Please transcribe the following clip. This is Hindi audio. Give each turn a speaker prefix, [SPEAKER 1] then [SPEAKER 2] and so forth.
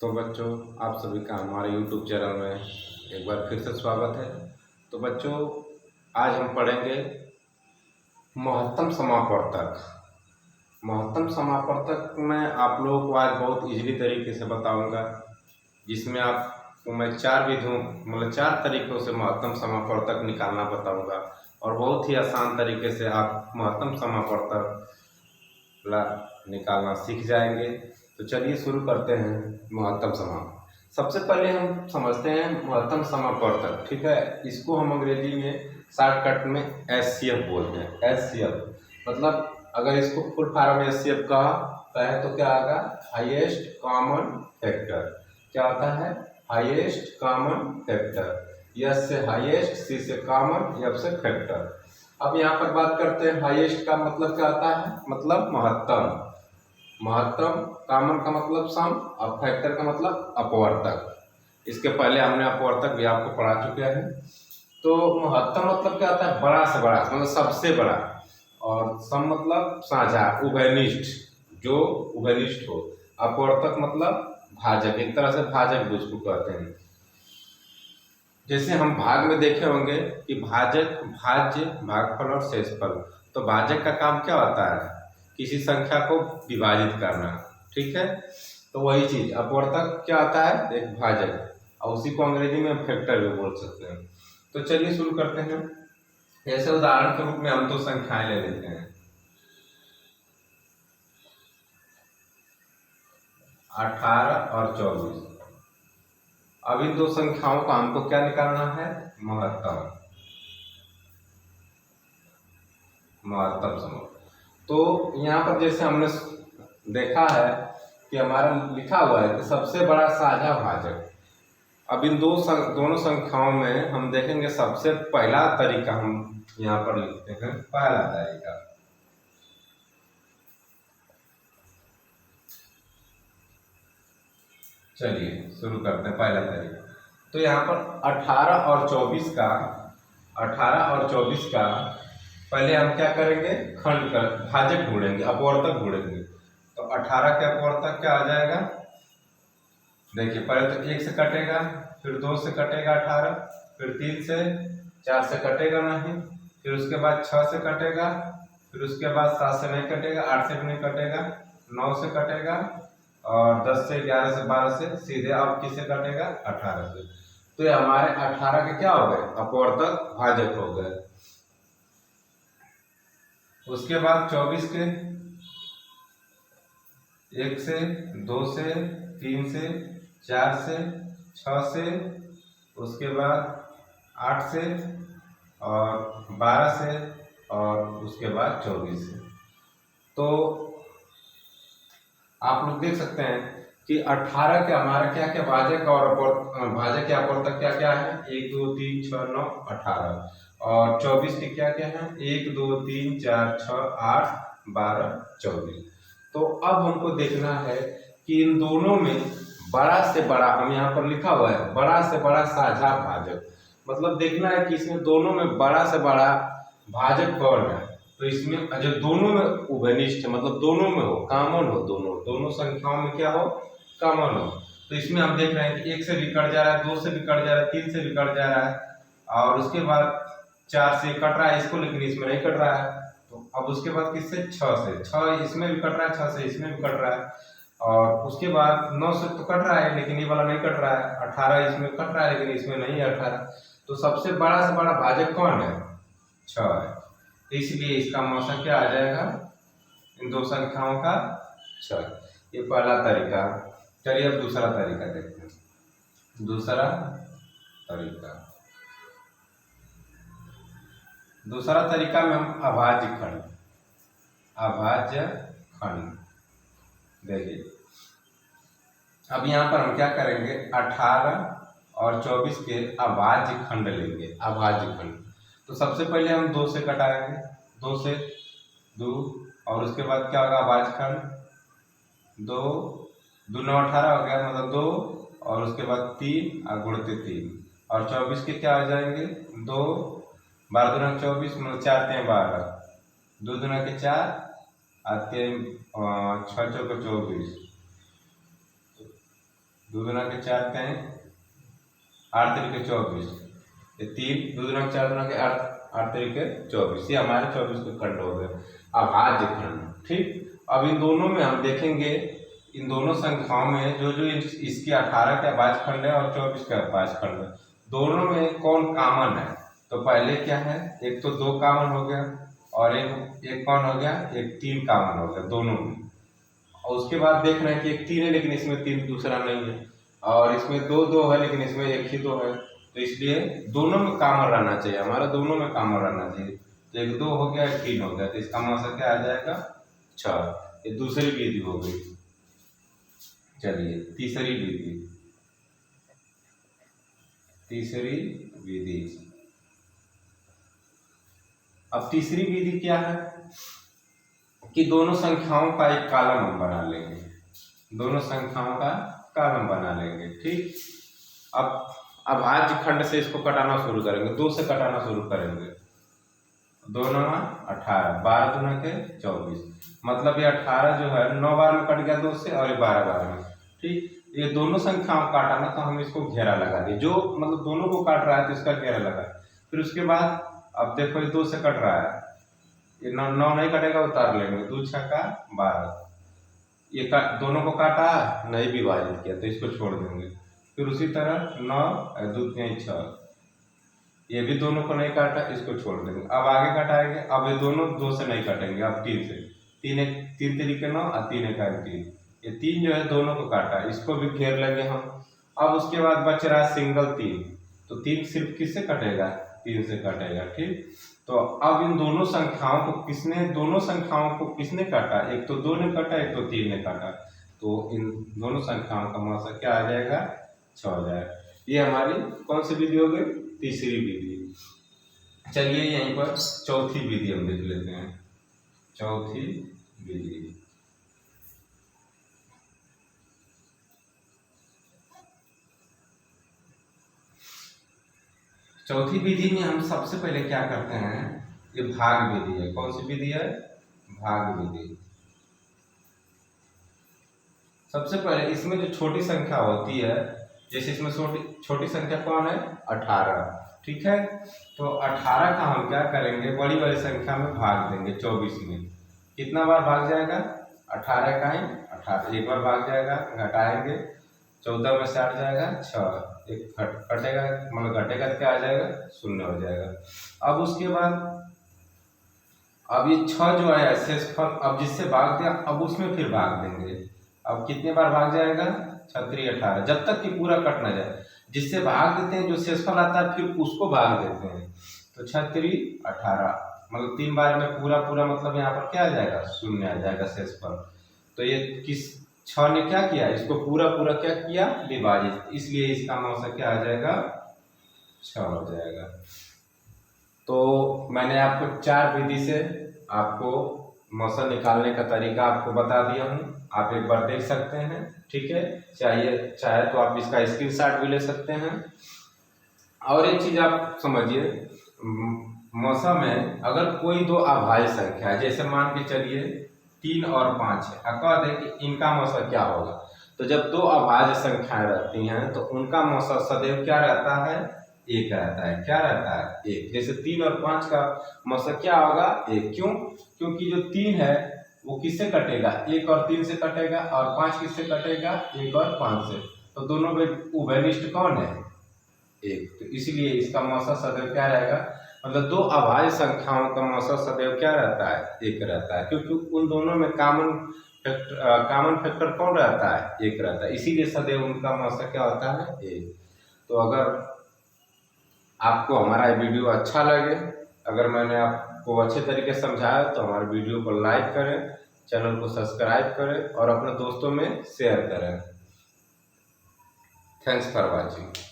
[SPEAKER 1] तो बच्चों, आप सभी का हमारे YouTube चैनल में एक बार फिर से स्वागत है। तो बच्चों, आज हम पढ़ेंगे महत्तम समापवर्तक। महत्तम समापवर्तक में आप लोगों को आज बहुत इजीली तरीके से बताऊंगा, जिसमें आपको मैं चार विधियों मतलब चार तरीकों से महत्तम समापवर्तक निकालना बताऊंगा और बहुत ही आसान तरीके से आप महत्तम समापवर्तक निकालना सीख जाएंगे। तो चलिए शुरू करते हैं महत्तम समाप। सबसे पहले हम समझते हैं महत्तम समापवर्तक। ठीक है, इसको हम अंग्रेजी में शॉर्टकट में HCF बोलते हैं। HCF मतलब अगर इसको फुल फॉर्म HCF का कहें तो क्या आएगा? Highest common factor. क्या आता है? Highest common factor. एस से हाईएस्ट, सी से कॉमन, एफ से फैक्टर। अब यहाँ पर बात करते हैं हाईएस्ट का मतलब क्या आता है? मतलब महत्तम। महत्तम, कॉमन का मतलब सम और फैक्टर का मतलब अपवर्तक। इसके पहले हमने अपवर्तक भी आपको पढ़ा चुके हैं। तो महत्तम मतलब क्या आता है? बड़ा से बड़ा, मतलब सबसे बड़ा। और सम मतलब साझा, उभयनिष्ठ, जो उभयनिष्ठ हो। अपवर्तक मतलब भाजक, एक तरह से भाजक जिसको कहते हैं। जैसे हम भाग में देखे होंगे कि भाजक, भाज्य, भागफल और शेषफल। तो भाजक का काम क्या होता है? किसी संख्या को विभाजित करना। ठीक है, तो वही चीज अपवर्तक क्या आता है? एक भाजक, और उसी को अंग्रेजी में फैक्टर भी बोल सकते हैं। तो चलिए शुरू करते हैं। जैसे उदाहरण के रूप में हम दो संख्याएं ले लेते हैं, 18 और 24। अब इन दो संख्याओं का हमको क्या निकालना है? महत्तम। महत्तम समाप। तो यहाँ पर जैसे हमने देखा है कि हमारा लिखा हुआ है कि सबसे बड़ा साझा भाजक। अब इन दोनों संख्याओं में हम देखेंगे सबसे पहला तरीका हम यहाँ पर लिखते हैं। पहला तरीका, चलिए शुरू करते हैं। पहला तरीका तो यहाँ पर 18 और 24 का, 18 और 24 का पहले हम क्या करेंगे? खंड कर भाजक ढूंढेंगे, अपवर्तक ढूंढेंगे। तो 18 के अपवर्तक क्या आ जाएगा? देखिए, पहले तो 1 से कटेगा, फिर 2 से कटेगा 18, फिर 3 से, 4 से कटेगा नहीं, फिर उसके बाद 6 से कटेगा, फिर उसके बाद 7 से नहीं कटेगा, 8 से भी नहीं कटेगा, 9 से कटेगा, और 10 से, 11 से, 12 से, सीधे अब किससे कटेगा? 18 से। तो ये हमारे 18 के क्या हो गए? अपवर्तक भाजक हो गए। उसके बाद 24 के 1 से, 2 से, 3 से, 4 से, 6 से, उसके बाद 8 से, और 12 से, और उसके बाद 24 से। तो आप लोग देख सकते हैं कि 18 के हमारा क्या क्या भाजक और भाजक के अपवर्तक क्या क्या है? 1 2 3 6 9 18। और 24 के क्या क्या है? 1 2 3 4 6 8 12 24। तो अब हमको देखना है कि इन दोनों में बड़ा से बड़ा, हम यहाँ पर लिखा हुआ है बड़ा से बड़ा साझा भाजक। मतलब देखना है कि इसमें दोनों में बड़ा से बड़ा भाजक कौन है। तो इसमें जो दोनों में उभयनिष्ठ, मतलब दोनों में हो, कॉमन हो, दोनों संख्याओं में क्या हो? कॉमन हो। तो इसमें हम देख रहे हैं कि 1 से भी कट जा रहा है, 2 से भी कट जा रहा है, 3 से भी कट जा रहा है, और उसके बाद 4 से कट रहा है इसको, लेकिन इसमें नहीं कट रहा है। तो अब उसके बाद किससे? 6 से, 6 इसमें भी कट रहा है, 6 से इसमें भी कट रहा है, और उसके बाद 9 से तो कट रहा है लेकिन ये वाला नहीं कट रहा है, 18 इसमें कट रहा है लेकिन इसमें नहीं है 18। तो सबसे बड़ा से बड़ा भाजक कौन है? 6 है। तो इसलिए इसका मौसा क्या आ जाएगा? इन दो संख्याओं का 6। ये पहला तरीका। चलिए अब दूसरा तरीका देखते हैं। दूसरा तरीका, दूसरा तरीका में हम अभाज्य खंड, अभाज्य खंड देखिए। अब यहाँ पर हम क्या करेंगे? 18 और 24 के अभाज्य खंड लेंगे, अभाज्य खंड। तो सबसे पहले हम 2 से कटाएंगे, 2 से 2, और उसके बाद क्या होगा? अभाज्य खंड 2 2 9 18 हो गया, मतलब 2, और उसके बाद 3 और गुणित 3, और 24 के क्या आ जाएंगे? 2 12 दूना 24, मतलब 4 3 12, 2 दूना के 4 और 3 6 चौके 24, 2 दूना के 4 तें 8 तरीके 24, ये 3 2 दूना के 4 दूना के 8 तरीके 24, ये हमारे 24 के खंड हो गए अभाज्य खंड। ठीक, अब इन दोनों में हम देखेंगे, इन दोनों संख्याओं में जो जो इसके 18 के अभाज्य खंड है और 24 के अभाज्य खंड है, दोनों में कौन कॉमन है। तो पहले क्या है, एक तो 2 कॉमन हो गया और एक कौन हो गया, एक 3 कॉमन हो गया दोनों में। और उसके बाद देखना है कि एक 3 है लेकिन इसमें 3 दूसरा नहीं है, और इसमें 2 है लेकिन इसमें एक ही 2 है, तो इसलिए दोनों में कॉमन रहना चाहिए, हमारा दोनों में कॉमन रहना चाहिए। तो एक 2 हो गया, एक 3 हो गया, तो इसका मतलब क्या आ जाएगा 6। ये दूसरी विधि हो गई। चलिए तीसरी विधि। अब तीसरी विधि क्या है कि दोनों संख्याओं का एक कॉलम हम बना लेंगे, दोनों संख्याओं का कॉलम बना लेंगे। ठीक, अब अभाज्य खंड से इसको कटाना शुरू करेंगे, 2 से कटाना शुरू करेंगे। 2 9 18, 12 दूना के 24, मतलब ये 18 जो है 9 बार में कट गया 2 से, और ये 12 बार में। ठीक, ये दोनों संख्याओं को काटा ना, तो हम इसको घेरा लगा दिए, जो मतलब दोनों को काट रहा है तो इसका घेरा लगा। फिर उसके बाद अब देखो ये 2 से कट रहा है, ये 9 नहीं कटेगा, उतार लेंगे, 2 छक्का 12, ये दोनों को काटा नहीं विभाजित किया तो इसको छोड़ देंगे। फिर उसी तरह 9 2 3 6, ये भी दोनों को नहीं काटा, इसको छोड़ देंगे। अब आगे कटाएंगे, अब ये दोनों 2 से नहीं कटेंगे, अब 3 से, 3 तरीके 9 और 3 का 3, ये 3 जो है दोनों को काटा, इसको भी घेर लेंगे हम। अब उसके बाद बच रहा है सिंगल 3, तो 3 सिर्फ किससे कटेगा, 3 से कटेगा। ठीक, तो अब इन दोनों संख्याओं को किसने काटा, एक तो 2 ने काटा, एक तो 3 ने काटा, तो इन दोनों संख्याओं का मतलब क्या आ जाएगा 6 हो जाएगा। ये हमारी कौन सी विधि हो गई, तीसरी विधि। चलिए यहीं पर चौथी विधि हम देख लेते हैं। चौथी विधि, चौथी विधि में हम सबसे पहले क्या करते हैं, ये भाग विधि है। कौन सी विधि है, भाग विधि। सबसे पहले इसमें जो छोटी संख्या होती है, जैसे इसमें छोटी संख्या कौन है 18, ठीक है, तो 18 का हम क्या करेंगे, बड़ी वाली संख्या में भाग देंगे 24 में। कितना बार भाग जाएगा, 18 का 18, एक बार भाग जाएगा, घटाएंगे 14 में से 8 जाएगा 6, एक कटेगा, मतलब घटेगा क्या आ जाएगा 0 हो जाएगा। अब उसके बाद अब ये 6 जो आया शेषफल, अब जिससे भाग दिया अब उसमें फिर भाग देंगे। अब कितने बार भाग जाएगा 6 18, जब तक कि पूरा कट ना जाए, जिससे भाग देते हैं जो शेषफल आता है फिर उसको भाग देते हैं। तो 6 18, मतलब 3 बार में पूरा मतलब यहाँ पर क्या आ जाएगा 0 आ जाएगा शेषफल। तो ये किस 6 ने क्या किया, इसको पूरा क्या किया, विभाजित, इसलिए इसका औसत क्या आ जाएगा 6 हो जाएगा। तो मैंने आपको 4 विधि से आपको मौसम निकालने का तरीका आपको बता दिया हूँ, आप एक बार देख सकते हैं। ठीक है, चाहे तो आप इसका स्क्रीनशॉट भी ले सकते हैं। और एक चीज आप समझिए, मौसम में अगर कोई 2 अभाज्य संख्या है, जैसे मान के चलिए 3 और 5 है, कह दें कि इनका मौसम क्या होगा, तो जब 2 अभाज्य संख्याएं रहती हैं तो उनका मौसम सदैव क्या रहता है, 1 रहता है। क्या रहता है 1। जैसे 3 और 5 का मौसम क्या होगा 1, क्यों, क्योंकि जो 3 है वो किससे कटेगा, 1 और 3 से कटेगा, और 5 किससे कटेगा 1 और 5 से, तो दोनों में उभयनिष्ठ कौन है 1, तो इसलिए इसका मौसम सदैव क्या रहेगा, मतलब 2 अभाज्य संख्याओं का मौसम सदैव क्या रहता है 1 रहता है, क्योंकि उन दोनों में कॉमन फैक्टर कौन रहता है 1 रहता है, इसीलिए सदैव उनका मौसम क्या होता है 1। तो अगर आपको हमारा वीडियो अच्छा लगे, अगर मैंने आपको अच्छे तरीके से समझाया, तो हमारे वीडियो को लाइक करें, चैनल को सब्सक्राइब करें और अपने दोस्तों में शेयर करें। Thanks for watching.